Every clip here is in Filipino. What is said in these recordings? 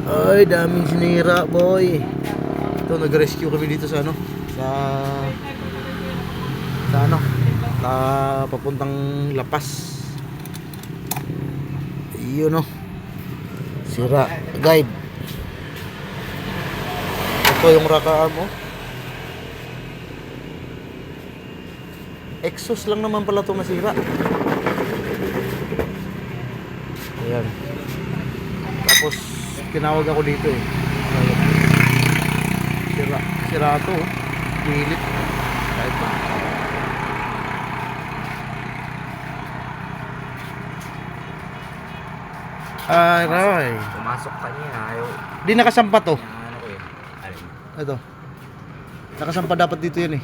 Ay, daming sinira, boy. Ito, nag-rescue kami dito sa ano? Sa ano? Papuntang Lapas. Yun, no? Sira. Guide. Ito yung rakaan mo. Exhaust lang naman pala ito masira. Ayan. Tapos, tinawag ako dito eh. Ayan. Sira ito. Pilit. Kahit pa. Aray. Pumasok ka niya, ayaw. Di nakasampa to. Ano ko eh. Alin? Ito. Nakasampa dapat dito yun eh.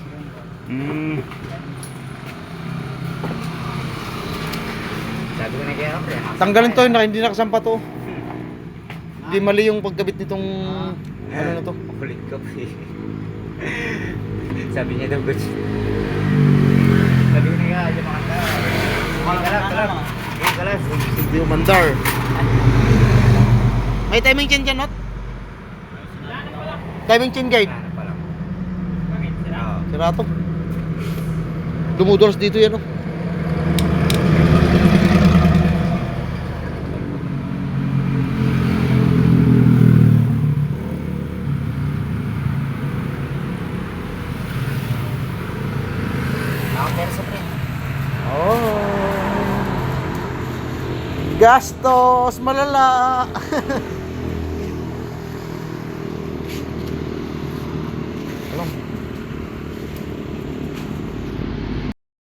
Sabi ko na kaya pre. Tanggalin to yun, hindi nakasampa to. Hindi mali yung pagkabit nitong ano na to. Kulit ka pre. Sabi niya daw good. Sabi ko na kaya, ayaw makanta. Kalas. Hindi umandar. May timing chain dyan, not? Timing chain guide. Ano pa lang. Sira to. Dumudulas dito yan, oh. Nakaperso pre. Oh. Gastos malala.